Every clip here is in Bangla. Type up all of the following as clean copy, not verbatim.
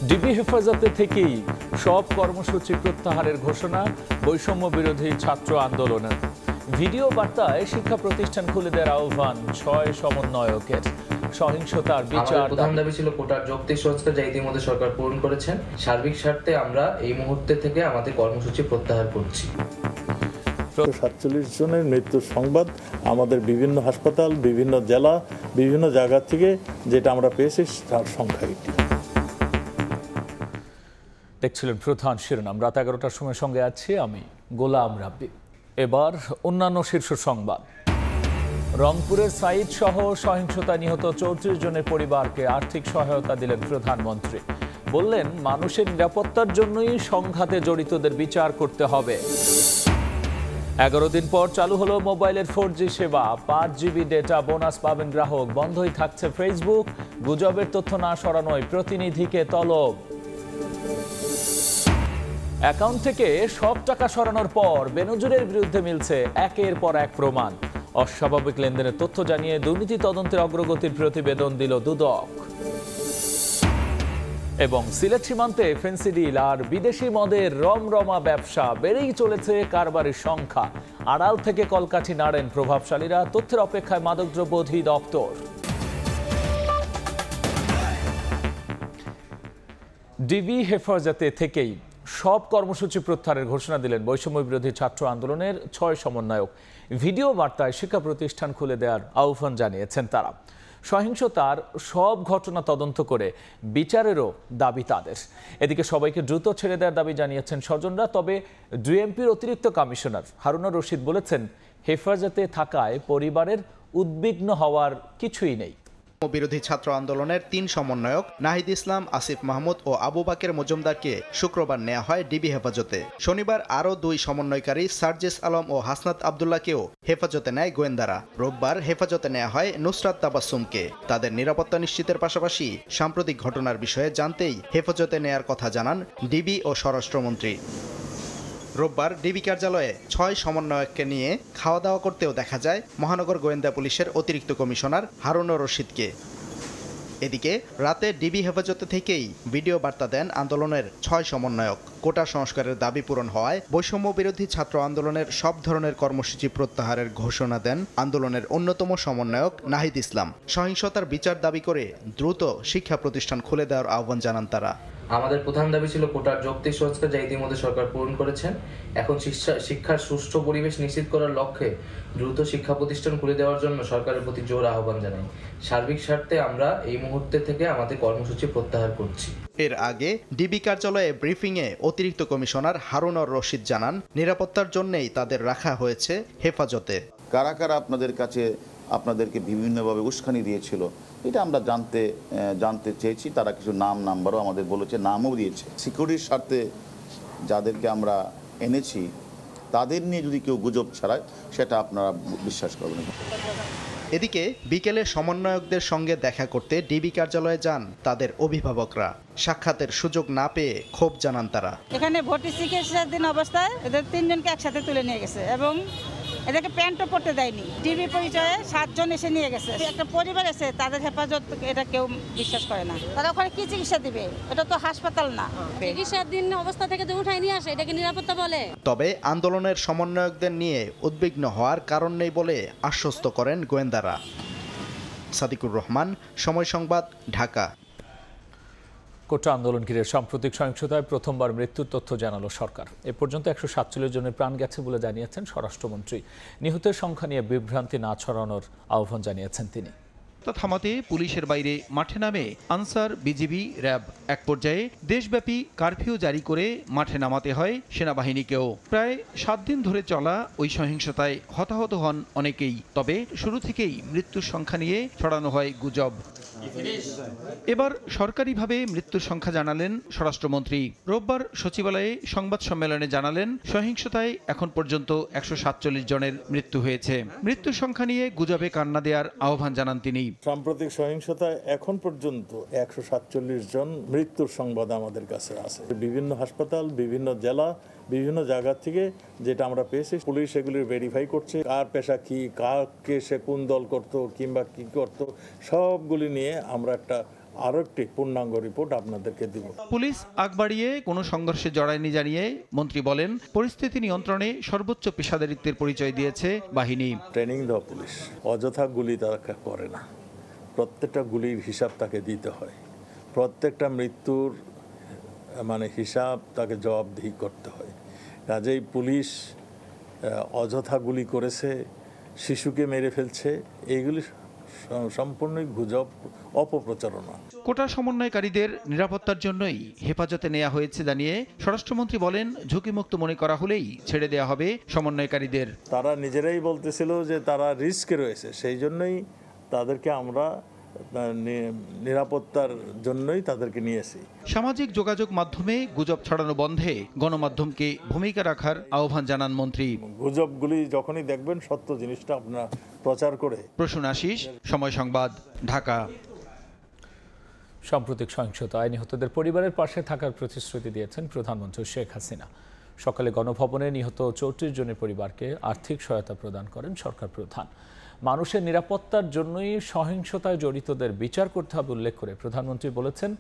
ডিবি হেফাজতে থেকেই সব কর্মসূচি প্রত্যাহারের ঘোষণা, বৈষম্য বিরোধী ছাত্র আন্দোলনের। ভিডিও বার্তায় শিক্ষা প্রতিষ্ঠান খুলে দেওয়ার আহ্বান 6 সমন্বয়কের। সহিংসতার বিচার প্রধান দাবি ছিল কোটার যৌক্তিক সংস্কার, যা ইতিমধ্যে সরকার পূরণ করেছেন। সার্বিক স্বার্থে আমরা এই মুহূর্তে থেকে আমাদের কর্মসূচি প্রত্যাহার করছি। 47 জনের মৃত্যুর সংবাদ আমাদের বিভিন্ন হাসপাতাল, বিভিন্ন জেলা, বিভিন্ন জায়গা থেকে যেটা আমরা পেয়েছি তার সংখ্যা এটি। দেখছিলেন প্রধান শিরোনাম। রাত 11টার সময় সঙ্গে আছি আমি গোলাম রাব্বি। এবার অন্যান্য শীর্ষ সংবাদ। রংপুরের সাইদ সহ সহিংসতায় নিহত 34 জনের পরিবারকে আর্থিক সহায়তা দিলেন প্রধানমন্ত্রী। বললেন, মানুষের নিরাপত্তার জন্যই সংঘাতে জড়িতদের বিচার করতে হবে। 11 দিন পর চালু হলো মোবাইলের 4G সেবা। 5 GB ডেটা বোনাস পাবেন গ্রাহক। বন্ধই থাকছে ফেসবুক। গুজবের তথ্য না সরানোয় প্রতিনিধিকে তলব। অ্যাকাউন্ট থেকে সব টাকা সরানোর পর বেনজিরের বিরুদ্ধে মিলছে একের পর এক প্রমাণ। অস্বাভাবিক লেনদেনের তথ্য জানিয়ে দুর্নীতি তদন্তের অগ্রগতির প্রতিবেদন দিল দুদক। এবং সিলেট সীমান্তে ফেন্সিডিল আর বিদেশি মদের রমরমা ব্যবসা। বেড়েই চলেছে কারবারির সংখ্যা। আড়াল থেকে কলকাঠি নাড়েন প্রভাবশালীরা। তথ্যের অপেক্ষায় মাদকদ্রব্য অধিদপ্তর। ডিবি হেফাজতে থেকেই সব কর্মসূচি প্রত্যাহারের ঘোষণা দিলেন বৈষম্য বিরোধী ছাত্র আন্দোলনের 6 সমন্বয়ক। ভিডিও বার্তায় শিক্ষা প্রতিষ্ঠান খুলে দেওয়ার আহ্বান জানিয়েছেন তারা। সহিংসতার সব ঘটনা তদন্ত করে বিচারেরও দাবি তাদের। এদিকে সবাইকে দ্রুত ছেড়ে দেওয়ার দাবি জানিয়েছেন স্বজনরা। তবে ডিএমপির অতিরিক্ত কমিশনার হারুনুর রশিদ বলেছেন, হেফাজতে থাকায় পরিবারের উদ্বিগ্ন হওয়ার কিছুই নেই। বিরোধী ছাত্র আন্দোলনের 3 সমন্বয়ক নাহিদ ইসলাম, আসিফ মাহমুদ ও আবু বাকের মজুমদারকে শুক্রবার নেওয়া হয় ডিবি হেফাজতে। শনিবার আরও 2 সমন্বয়কারী সার্জিস আলম ও হাসনাত আবদুল্লাহকেও হেফাজতে নেয় গোয়েন্দারা। রোববার হেফাজতে নেওয়া হয় নুসরাত তাবাসসুমকে। তাদের নিরাপত্তা নিশ্চিতের পাশাপাশি সাম্প্রতিক ঘটনার বিষয়ে জানতেই হেফাজতে নেয়ার কথা জানান ডিবি ও স্বরাষ্ট্রমন্ত্রী। রোববার ডিবি কার্যালয়ে 6 সমন্বয়ককে নিয়ে খাওয়া দাওয়া করতেও দেখা যায় মহানগর গোয়েন্দা পুলিশের অতিরিক্ত কমিশনার হারুনুর রশিদকে। এদিকে রাতে ডিবি হেফাজতে থেকেই ভিডিও বার্তা দেন আন্দোলনের 6 সমন্বয়ক। কোটা সংস্কারের দাবি পূরণ হওয়ায় বৈষম্য বিরোধী ছাত্র আন্দোলনের সব ধরনের কর্মসূচি প্রত্যাহারের ঘোষণা দেন আন্দোলনের অন্যতম সমন্বয়ক নাহিদ ইসলাম। সহিংসতার বিচার দাবি করে দ্রুত শিক্ষা প্রতিষ্ঠান খুলে দেওয়ার আহ্বান জানান তারা। আমাদের প্রধান দাবি ছিল কোটার যৌক্তিক সংস্কার, যা ইতিমধ্যে সরকার পূরণ করেছেন। এখন শিক্ষার সুষ্ঠু পরিবেশ নিশ্চিত করার লক্ষ্যে দ্রুত শিক্ষা প্রতিষ্ঠান খুলে দেওয়ার জন্য সরকারের প্রতি জোর আহ্বান জানাই। সার্বিক স্বার্থে আমরা এই মুহূর্তে থেকে আমাদের কর্মসূচি প্রত্যাহার করছি। এর আগে ডিবি কার্যালয়ে ব্রিফিংয়ে অতিরিক্ত কমিশনার হারুনুর রশিদ জানান, নিরাপত্তার জন্যই তাদের রাখা হয়েছে হেফাজতে। কারা কারা আপনাদেরকে বিভিন্নভাবে উস্কানি দিয়েছিল এটা আমরা জানতে চেয়েছি। তারা কিছু নাম্বারও আমাদের বলেছে, নামও দিয়েছে। সিকিউরিটির স্বার্থে যাদেরকে আমরা এনেছি তাদের নিয়ে যদি কেউ গুজব ছড়ায় সেটা আপনারা বিশ্বাস করবেন। এদিকে বিকেলে সমন্বয়কদের সঙ্গে দেখা করতে ডিবি কার্যালয়ে যান তাদের অভিভাবকরা। সাক্ষাতের সুযোগ না পেয়ে ক্ষোভ জানান তারা। এখানে ভর্তি চিকিৎসাধীন অবস্থায় এদের 3 জনকে একসাথে তুলে নিয়ে গেছে এবং এদেরকে প্যান্টও পরতে দেয়নি। ডিবি পরিচয়ে 7 জন এসে নিয়ে গেছে। একটা পরিবার এসে তাদের হেফাজত এটা কেউ বিশ্বাস করে না। তারা ওখানে কি চিকিৎসা দিবে? এটা তো হাসপাতাল না। চিকিৎসাধীন অবস্থা থেকে তো উঠাই নিয়ে আসে, এটাকে নিরাপত্তা বলে? তবে আন্দোলনের সমন্বয়কদের নিয়ে উদ্বিগ্ন হওয়ার কারণ নেই বলে আশ্বস্ত করেন গোয়েন্দারা। সাদিকুর রহমান, সময় সংবাদ, ঢাকা। কোটা আন্দোলন ঘিরে সাম্প্রতিক সহিংসতায় প্রথমবার মৃত্যুর তথ্য জানালো সরকার। এ পর্যন্ত 147 জনের প্রাণ গেছে বলে জানিয়েছেন স্বরাষ্ট্রমন্ত্রী। নিহতের সংখ্যা নিয়ে বিভ্রান্তি না ছড়ানোর আহ্বান জানিয়েছেন তিনি। থামাতে পুলিশের বাইরে মাঠে নামে আনসার, বিজিবি, র্যাব। এক পর্যায়ে দেশব্যাপী কারফিউ জারি করে মাঠে নামাতে হয় সেনাবাহিনীকেও। প্রায় 7 দিন ধরে চলা ওই সহিংসতায় হতাহত হন অনেকেই। তবে শুরু থেকেই মৃত্যুর সংখ্যা নিয়ে ছড়ানো হয় গুজব। এবার সরকারিভাবে মৃত্যুর সংখ্যা জানালেন স্বরাষ্ট্রমন্ত্রী। রোববার সচিবালয়ে সংবাদ সম্মেলনে জানালেন, সহিংসতায় এখন পর্যন্ত 147 জনের মৃত্যু হয়েছে। মৃত্যুর সংখ্যা নিয়ে গুজবে কান্না দেওয়ার আহ্বান জানান তিনি। সাম্প্রতিক সহিংসতায় এখন পর্যন্ত 147 জন মৃত্যুর সংবাদ আমাদের কাছে আছে। বিভিন্ন হাসপাতাল, বিভিন্ন জেলা, বিভিন্ন জায়গা থেকে যেটা আমরা পেয়েছি। পুলিশ এগুলি ভেরিফাই করছে, কার পেশা কি, কাকে সে কোন দল করতো কিংবা কি করতো, সবগুলি নিয়ে আমরা একটা আরও একটি পূর্ণাঙ্গ রিপোর্ট আপনাদেরকে দিব। পুলিশ আগ বাড়িয়ে কোনো সংঘর্ষে জড়ায়নি জানিয়ে মন্ত্রী বলেন, পরিস্থিতি নিয়ন্ত্রণে সর্বোচ্চ পেশাদারিত্বের পরিচয় দিয়েছে বাহিনী। ট্রেনিং দেওয়া পুলিশ, অযথা গুলি তারা করে না। প্রত্যেকটা গুলির হিসাব তাকে দিতে হয়, প্রত্যেকটা মৃত্যুর হিসাব তাকে জবাবদিহি করতে হয়। কাজেই পুলিশ অযথা গুলি করেছে, শিশুকে মেরে ফেলছে, এইগুলি সম্পূর্ণই গুজব, অপপ্রচারণা। কোটা সমন্বয়কারীদের নিরাপত্তার জন্যই হেফাজতে নেওয়া হয়েছে জানিয়ে স্বরাষ্ট্রমন্ত্রী বলেন, ঝুঁকিমুক্ত মনে করা হলেই ছেড়ে দেওয়া হবে সমন্বয়কারীদের। তারা নিজেরাই বলতেছিল যে তারা রিস্কে রয়েছে, সেই জন্যই তাদেরকে আমরা নিরাপত্তার জন্যই তাদেরকে নিয়েছি। সামাজিক যোগাযোগ মাধ্যমে গুজব ছড়ানো বন্ধে গণমাধ্যমকে ভূমিকা রাখার আহ্বান জানান মন্ত্রী। গুজবগুলি যখনই দেখবেন সত্য জিনিসটা আপনারা প্রচার করে। প্রসূন আশিস, সময় সংবাদ, ঢাকা। সাম্প্রতিক সহিংসতায় নিহতদের পরিবারের পাশে থাকার প্রতিশ্রুতি দিয়েছেন প্রধানমন্ত্রী শেখ হাসিনা। সকালে গণভবনে নিহত 34 জনের পরিবারকে আর্থিক সহায়তা প্রদান করেন সরকার প্রধান। মানুষের নিরাপত্তার জন্যই সহিংসতায় জড়িতদের বিচার করতে হবে উল্লেখ করে প্রধানমন্ত্রী বলেছেন,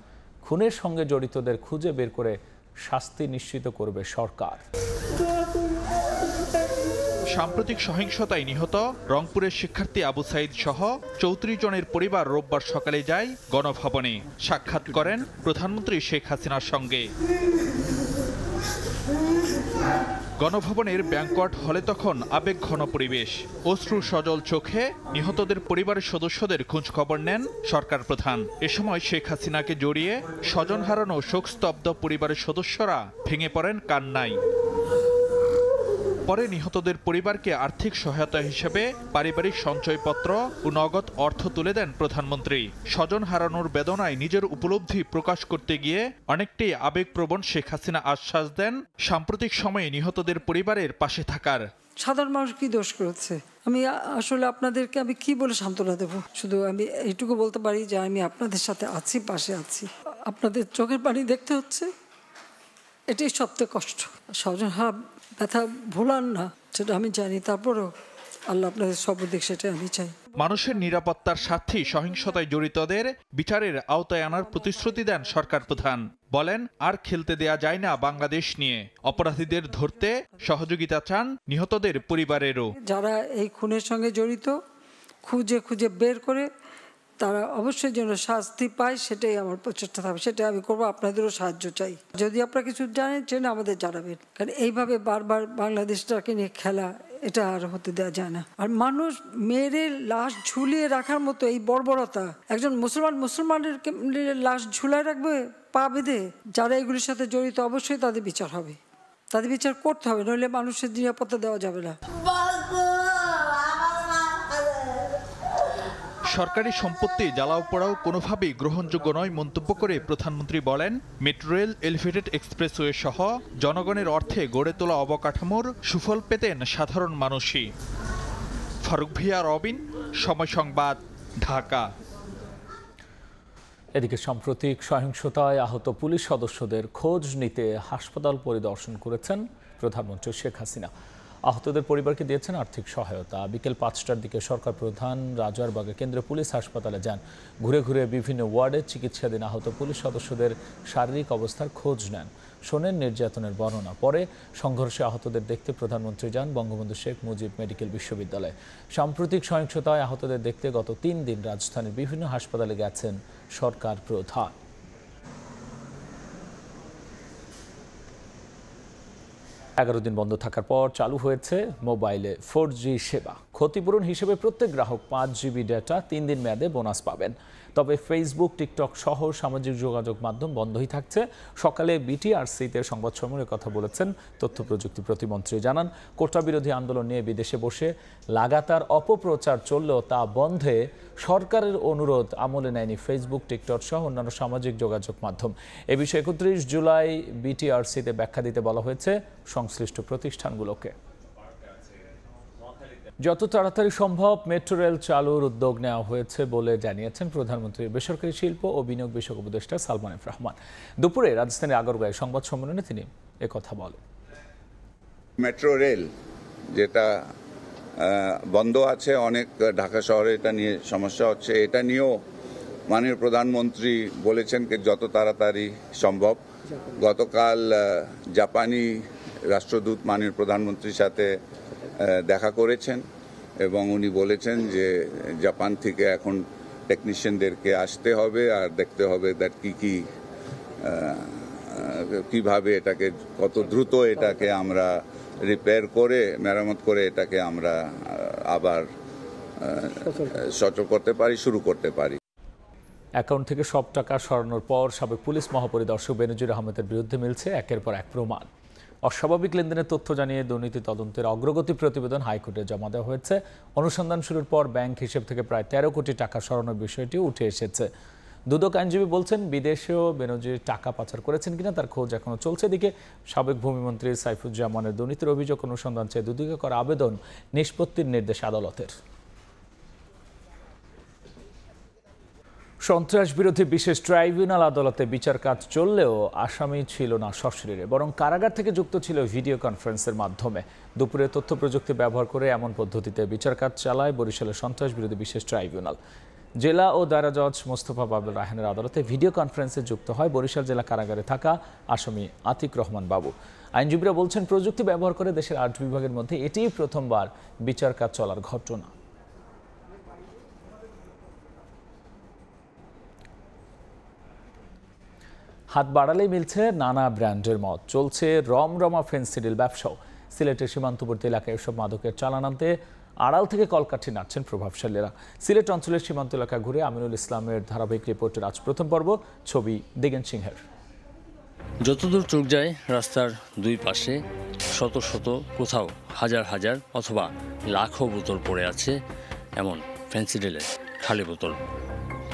খুনের সঙ্গে জড়িতদের খুঁজে বের করে শাস্তি নিশ্চিত করবে সরকার। সাম্প্রতিক সহিংসতায় নিহত রংপুরের শিক্ষার্থী আবু সাইদ সহ 34 জনের পরিবার রোববার সকালে যায় গণভবনে, সাক্ষাৎ করেন প্রধানমন্ত্রী শেখ হাসিনার সঙ্গে। গণভবনের ব্যাংকট হলে তখন আবেগঘন পরিবেশ, অশ্রু সজল চোখে নিহতদের পরিবারের সদস্যদের খোঁজ খবর নেন সরকার প্রধান। এ সময় শেখ হাসিনাকে জড়িয়ে স্বজন হারানো শোকস্তব্ধ পরিবারের সদস্যরা ভেঙে পড়েন কান্নায়। পরে নিহতদের পরিবারকে আর্থিক সহায়তা হিসেবে পারিবারিক সঞ্চয়পত্র ও নগদ অর্থ তুলে দেন প্রধানমন্ত্রী। স্বজন হারানোর বেদনায় নিজের উপলব্ধি প্রকাশ করতে গিয়ে অনেকটাই আবেগপ্রবণ শেখ হাসিনা আশ্বাস দেন সাম্প্রতিক সময়ে নিহতদের পরিবারের পাশে থাকার। সাধারণ মানুষ কি দোষ করেছে? আমি আসলে আপনাদেরকে আমি কি বলে সান্ত্বনা দেব? শুধু আমি এইটুকু বলতে পারি যে আমি আপনাদের সাথে আছি, পাশে আছি। আপনাদের চোখের পানি দেখতে হচ্ছে, এটাই সবচেয়ে কষ্ট। স্বজন হারা ব্যথা ভুলান না, সেটা আমি জানি। তারপরও আল্লাহ আপনাদের সর্বদিক, সেটা আমি চাই। মানুষের নিরাপত্তার স্বার্থে সহিংসতায় জড়িতদের বিচারের আওতায় আনার প্রতিশ্রুতি দেন সরকার প্রধান। বলেন, আর খেলতে দেয়া যায় না বাংলাদেশ নিয়ে। অপরাধীদের ধরতে সহযোগিতা চান নিহতদের পরিবারেরও। যারা এই খুনের সঙ্গে জড়িত খুঁজে খুঁজে বের করে তারা অবশ্যই যেন শাস্তি পায়, সেটাই আমার প্রচেষ্টা থাকবে, সেটাই আমি করবো। আপনাদেরও সাহায্য চাই। যদি আপনারা কিছু জানেন সেটা আমাদের জানাবেন, কারণ এইভাবে বারবার বাংলাদেশটাকে নিয়ে খেলা, এটা আর হতে দেওয়া যায় না। আর মানুষ মেয়েদের লাশ ঝুলিয়ে রাখার মতো এই বর্বরতা, একজন মুসলমানের লাশ ঝুলায় রাখবে পা বেঁধে? যারা এগুলির সাথে জড়িত অবশ্যই তাদের বিচার হবে, তাদের বিচার করতে হবে, নইলে মানুষের নিরাপত্তা দেওয়া যাবে না। সরকারি সম্পত্তি জ্বালাও পোড়াও কোনোভাবেই গ্রহণযোগ্য নয় মন্তব্য করে প্রধানমন্ত্রী বলেন, মেট্রো রেল, এলিভেটেড এক্সপ্রেসওয়ে সহ জনগণের অর্থে গড়ে তোলা অবকাঠামোর সুফল পেতেন সাধারণ মানুষই। ফারুক ভিয়া, রবিন, সময় সংবাদ, ঢাকা। এদিকে সাম্প্রতিক সহিংসতায় আহত পুলিশ সদস্যদের খোঁজ নিতে হাসপাতাল পরিদর্শন করেছেন প্রধানমন্ত্রী শেখ হাসিনা। আহতদের পরিবারকে দিয়েছেন আর্থিক সহায়তা। বিকেল 5টার দিকে সরকার প্রধান রাজারবাগে কেন্দ্রীয় পুলিশ হাসপাতালে যান। ঘুরে ঘুরে বিভিন্ন ওয়ার্ডে চিকিৎসাধীন আহত পুলিশ সদস্যদের শারীরিক অবস্থার খোঁজ নেন, শোনেন নির্যাতনের বর্ণনা। পরে সংঘর্ষে আহতদের দেখতে প্রধানমন্ত্রী যান বঙ্গবন্ধু শেখ মুজিব মেডিকেল বিশ্ববিদ্যালয়ে। সাম্প্রতিক সহিংসতায় আহতদের দেখতে গত 3 দিন রাজধানীর বিভিন্ন হাসপাতালে গেছেন সরকার প্রধান। এগারো দিন বন্ধ থাকার পর চালু হয়েছে মোবাইলে 4G সেবা। ক্ষতিপূরণ হিসেবে প্রত্যেক গ্রাহক 5 GB ডেটা 3 দিন মেয়াদে বোনাস পাবেন। তবে ফেসবুক, টিকটক সহ সামাজিক যোগাযোগ মাধ্যম বন্ধই থাকছে। সকালে বিটিআরসিতে সংবাদ সম্মেলনে কথা বলেছেন তথ্য প্রযুক্তি প্রতিমন্ত্রী। জানান, কোটা বিরোধী আন্দোলন নিয়ে বিদেশে বসে লাগাতার অপপ্রচার চললেও তা বন্ধে সরকারের অনুরোধ আমলে নেয়নি ফেসবুক, টিকটক সহ অন্যান্য সামাজিক যোগাযোগ মাধ্যম। এ বিষয়ে 31 জুলাই বিটিআরসিতে ব্যাখ্যা দিতে বলা হয়েছে সংশ্লিষ্ট প্রতিষ্ঠানগুলোকে। যত তাড়াতাড়ি সম্ভব মেট্রো রেল চালুর উদ্যোগ নেওয়া হয়েছে বলে জানিয়েছেন প্রধানমন্ত্রীর বেসরকারি শিল্প ও বিনিয়োগ বিষয়ক উপদেষ্টা সালমান এফ রহমান। দুপুরে রাজধানীর আগরগাঁয়ে সংবাদ সম্মেলনে তিনি একথা বলেন। মেট্রো রেল যেটা বন্ধ আছে, অনেক ঢাকা শহরে এটা নিয়ে সমস্যা হচ্ছে, এটা নিয়েও মাননীয় প্রধানমন্ত্রী বলেছেন যে যত তাড়াতাড়ি সম্ভব। গতকাল জাপানি রাষ্ট্রদূত মাননীয় প্রধানমন্ত্রীর সাথে দেখা করেছেন এবং উনি বলেছেন যে জাপান থেকে এখন টেকনিশিয়ানদেরকে আসতে হবে আর দেখতে হবে দ্যাট কিভাবে এটাকে কত দ্রুত এটাকে আমরা রিপেয়ার করে মেরামত করে এটাকে আমরা আবার সচল করতে পারি, শুরু করতে পারি। অ্যাকাউন্ট থেকে সব টাকা সরানোর পর সাবেক পুলিশ মহাপরিদর্শক বেনজির আহমেদের বিরুদ্ধে মিলছে একের পর এক প্রমাণ। অস্বাভাবিক লেনদেনের তথ্য জানিয়ে দুর্নীতি তদন্তের অগ্রগতি প্রতিবেদন হাইকোর্টে জমা দেওয়া হয়েছে। অনুসন্ধান শুরুর পর ব্যাংক হিসেব থেকে প্রায় 13 কোটি টাকা সরানোর বিষয়টি উঠে এসেছে। দুদক আইনজীবী বলছেন, বিদেশেও বেনজির টাকা পাচার করেছেন কিনা তার খোঁজ এখনো চলছে। এদিকে সাবেক ভূমিমন্ত্রী সাইফুজ্জামানের দুর্নীতির অভিযোগ অনুসন্ধান চেয়ে দুদকে করা আবেদন নিষ্পত্তির নির্দেশ আদালতের। সন্ত্রাস বিরোধী বিশেষ ট্রাইব্যুনাল আদালতে বিচার কাজ চললেও আসামি ছিল না সশরীরে, বরং কারাগার থেকে যুক্ত ছিল ভিডিও কনফারেন্সের মাধ্যমে। দুপুরে তথ্য প্রযুক্তি ব্যবহার করে এমন পদ্ধতিতে বিচার কাজ চালায় বরিশালের সন্ত্রাস বিরোধী বিশেষ ট্রাইব্যুনাল। জেলা ও দায়রা জজ মোস্তফা বাবুল রায়হানের আদালতে ভিডিও কনফারেন্সে যুক্ত হয় বরিশাল জেলা কারাগারে থাকা আসামি আতিক রহমান বাবু। আইনজীবীরা বলছেন, প্রযুক্তি ব্যবহার করে দেশের 8 বিভাগের মধ্যে এটিই প্রথমবার বিচার কাজ চলার ঘটনা। হাত বাড়ালেই মিলছে নানা ব্র্যান্ডের মদ, চলছে রমরমা ফেন্সিডিল ব্যবসাও। সিলেটের সীমান্তবর্তী এলাকায় এসব মাদকের চালান আনতে আড়াল থেকে কলকাঠি নাড়ছেন প্রভাবশালীরা। সিলেট অঞ্চলের সীমান্ত এলাকা ঘুরে আমিনুল ইসলামের ধারাবাহিক রিপোর্টের আজ প্রথম পর্ব, ছবি দিগেন সিংহের। যতদূর চোখ যায় রাস্তার দুই পাশে শত শত, কোথাও হাজার হাজার অথবা লাখো বোতল পড়ে আছে, এমন ফেন্সিডিলের খালি বোতল,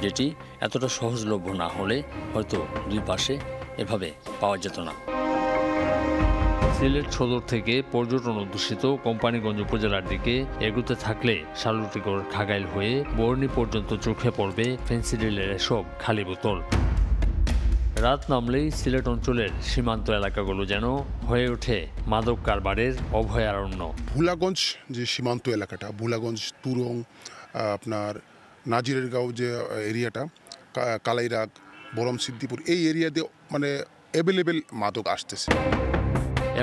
যেটি এতটা সহজলভ্য না হলে হয়তো দুই পাশে এভাবে পাওয়া যেত না। সিলেট সদর থেকে পর্যটন অধ্যুষিত কোম্পানিগঞ্জ উপজেলার দিকে এগুতে থাকলে শালুটিগড় খাগাইল হয়ে বর্ণি পর্যন্ত চোখে পড়বে ফেন্সিডিলের এসব খালি বোতল। রাত নামলেই সিলেট অঞ্চলের সীমান্ত এলাকাগুলো যেন হয়ে ওঠে মাদক কারবারের অভয়ারণ্য। ভুলাগঞ্জ যে সীমান্ত এলাকাটা, ভুলাগঞ্জ, তুরং, আপনার নাজিরের গাঁও যে এরিয়াটা, কালাইরাগ, বরম সিদ্দিপুর, এই এরিয়া দিয়ে মানে অ্যাভেলেবেল মাদক আসতেছে।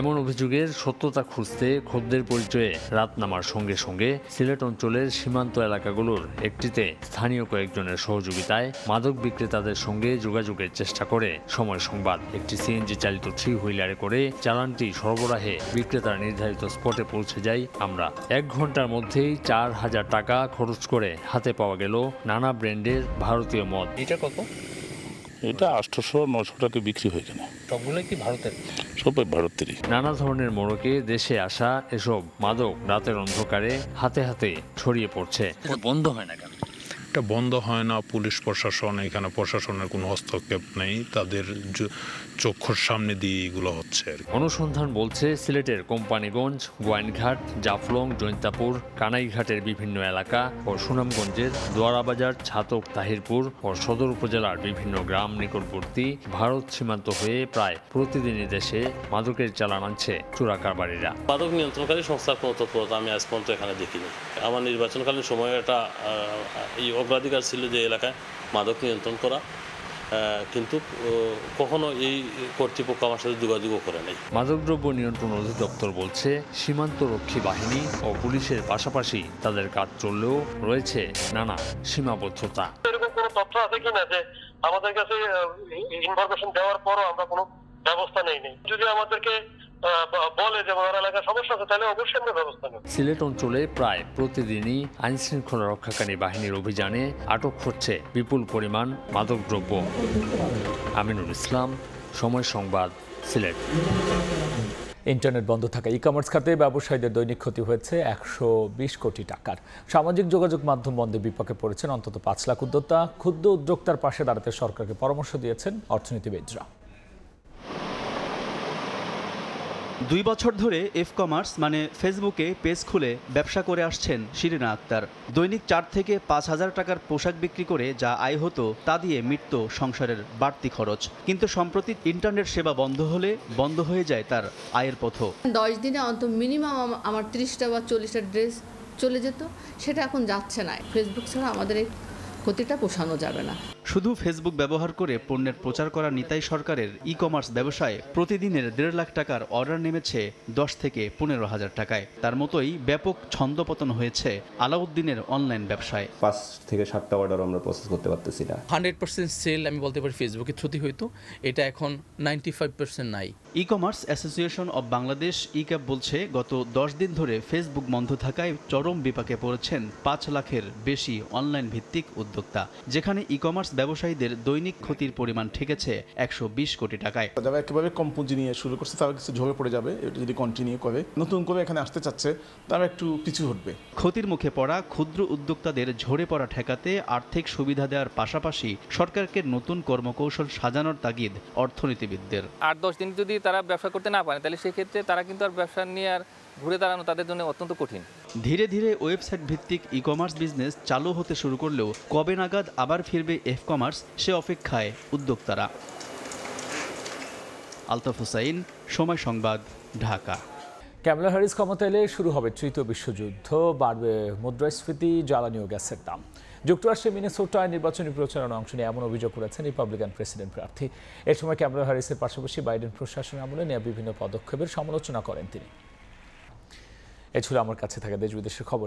এমন অভিযোগের সত্যতা খুঁজতে খদ্দের পরিচয়ে রাত নামার সঙ্গে সঙ্গে সিলেট অঞ্চলের সীমান্ত এলাকাগুলোর একটিতে স্থানীয় কয়েকজনের সহযোগিতায় মাদক বিক্রেতাদের সঙ্গে যোগাযোগের চেষ্টা করে সময় সংবাদ। একটি সিএনজি চালিত 3 হুইলারে করে চালানটি সরবরাহে বিক্রেতার নির্ধারিত স্পটে পৌঁছে যাই আমরা। 1 ঘন্টার মধ্যেই 4000 টাকা খরচ করে হাতে পাওয়া গেল নানা ব্র্যান্ডের ভারতীয় মদ। এটা কত? এটা 800-900 টাকা বিক্রি হয়। কেন সবগুলো কি ভারতের? সবাই ভারতেরই। নানা ধরনের মোড়কে দেশে আসা এসব মাদক রাতের অন্ধকারে হাতে হাতে ছড়িয়ে পড়ছে। এটা বন্ধ হয় না কেন? এটা বন্ধ হয় না, পুলিশ প্রশাসন, এখানে প্রশাসনের কোনো হস্তক্ষেপ নেই, তাদের চক্ষুর সামনে দিয়ে এগুলো হচ্ছে। অনুসন্ধান বলছে সিলেটের কোম্পানিগঞ্জ, গোয়াইনঘাট, জাফলং, জৈন্তাপুর, কানাইঘাটের বিভিন্ন এলাকা ও সুনামগঞ্জের দোয়ারাবাজার, ছাতক, তাহিরপুর ও সদর উপজেলার বিভিন্ন গ্রাম নিকটবর্তী ভারত সীমান্ত হয়ে প্রায় প্রতিদিনই দেশে মাদকের চালান আনছে চোরা কারবারিরা। মাদক নিয়ন্ত্রণকারী সংস্থার কোনো তৎপরতা আমি আজ পর্যন্ত এখানে দেখিনি। আমার নির্বাচনকালীন সময় এটা এই অগ্রাধিকার ছিল যে এলাকায় মাদক নিয়ন্ত্রণ করা, কিন্তু কখনো এই কর্তৃপক্ষ আমার সাথে যোগাযোগও করে নাই। মাদকদ্রব্য নিয়ন্ত্রণ অধিদপ্তর বলছে, সীমান্তরক্ষী বাহিনী ও পুলিশের পাশাপাশি তাদের কাজ চললেও রয়েছে নানা সীমাবদ্ধতা। এরকম কোনো তথ্য আছে কিনা যে আমাদের কাছে ইনফরমেশন দেওয়ার পরও আমরা কোনো ব্যবস্থা নেই। যদি আমাদেরকে বলে যে আমার এলাকার সমস্যা আছে, তাহলে অবশ্যই আমরা ব্যবস্থা নেব। সিলেট অঞ্চলে প্রায় প্রতিদিনই আইন শৃঙ্খলা রক্ষাকারী বাহিনীর অভিযানে আটক হচ্ছে বিপুল পরিমাণ মাদকদ্রব্য। আমিনুল ইসলাম, সময় সংবাদ, সিলেট। ইন্টারনেট বন্ধ থাকা ই কমার্স খাতে ব্যবসায়ীদের দৈনিক ক্ষতি হয়েছে 120 কোটি টাকার। সামাজিক যোগাযোগ মাধ্যম বন্ধে বিপাকে পড়েছেন অন্তত 5 লাখ উদ্যোক্তা। ক্ষুদ্র উদ্যোক্তার পাশে দাঁড়াতে সরকারকে পরামর্শ দিয়েছেন অর্থনীতিবিদরা। 2 বছর ধরে এফ কমার্স মানে ফেসবুকে পেজ খুলে ব্যবসা করে আসছেন শিরিনা আক্তার। দৈনিক 4 থেকে 5,000 টাকার পোশাক বিক্রি করে যা আয় হতো তা দিয়ে মিটত সংসারের বাড়তি খরচ। কিন্তু সম্প্রতি ইন্টারনেট সেবা বন্ধ হলে বন্ধ হয়ে যায় তার আয়ের পথ। 10 দিনে অন্তত মিনিমাম আমার 30টা বা 40টা ড্রেস চলে যেত, সেটা এখন যাচ্ছে না। ফেসবুক ছাড়া আমাদের এই ক্ষতিটা পোষানো যাবে না। শুধু ফেসবুক ব্যবহার করে পণ্যের প্রচার করা নিতাই সরকারের ই কমার্স ব্যবসায় প্রতিদিনের 1.5 লাখ টাকার অর্ডার নেমেছে 10 থেকে 15,000 টাকায়। তার মতোই ব্যাপক ছন্দপতন হয়েছে আলাউদ্দিনের অনলাইন ব্যবসায়। 5 থেকে 7টা অর্ডার আমরা প্রসেস করতে পারতেছি না। 100% সেল আমি বলতে পারি ফেসবুকে থ্রুতেই হইতো, এটা এখন 95% নাই। E commerce association of Bangladesh e-CAB বলছে গত 10 দিন ধরে ফেসবুক বন্ধ থাকায় চরম বিপাকে পড়েছেন 5 লাখের বেশি অনলাইন ভিত্তিক উদ্যোক্তা, যেখানে ই কমার্স ব্যবসায়ীদের দৈনিক ক্ষতির পরিমাণ ঠেকেছে 120 কোটি টাকায়। যারা একেবারে কম পুঁজি নিয়ে শুরু করছে তারা কিছু ঝরে পড়ে যাবে, এটা যদি কন্টিনিউ করে। নতুন করে এখানে আসতে চাচ্ছে তারা একটু পিছু হটবে। ক্ষতির মুখে পড়া ক্ষুদ্র উদ্যোক্তাদের ঝরে পড়া ঠেকাতে আর্থিক সুবিধা দেওয়ার পাশাপাশি সরকারকে নতুন কর্মকৌশল সাজানোর তাগিদ অর্থনীতিবিদদের। 8-10 দিন যদি তারা ব্যবসা করতে না পারে তাহলে সেক্ষেত্রে তারা কিন্তু আর ব্যবসা নিয়ে আর ঘুরে দাঁড়ানো তাদের জন্য অত্যন্ত কঠিন। ধীরে ধীরে ওয়েবসাইট ভিত্তিক ই কমার্স বিজনেস চালু হতে শুরু করলেও কবে নাগাদ আবার ফিরবে এফ কমার্স সে অপেক্ষায় উদ্যোক্তারা। আলতাফ হুসাইন, সময় সংবাদ, ঢাকা। ক্যামালা হ্যারিস ক্ষমতা এলে শুরু হবে তৃতীয় বিশ্বযুদ্ধ, বাড়বে মুদ্রাস্ফীতি, জ্বালানি ও গ্যাসের দাম। যুক্তরাষ্ট্রের মিনেসোটায় নির্বাচনী প্রচারণায় অংশ নিয়ে এমন অভিযোগ করেছেন রিপাবলিকান প্রেসিডেন্ট প্রার্থী। এ সময় ক্যামালা হ্যারিসের পাশাপাশি বাইডেন প্রশাসনের আমলে নেওয়া বিভিন্ন পদক্ষেপের সমালোচনা করেন তিনি। এ ছিল আমার কাছে থাকা দেশ বিদেশের খবর।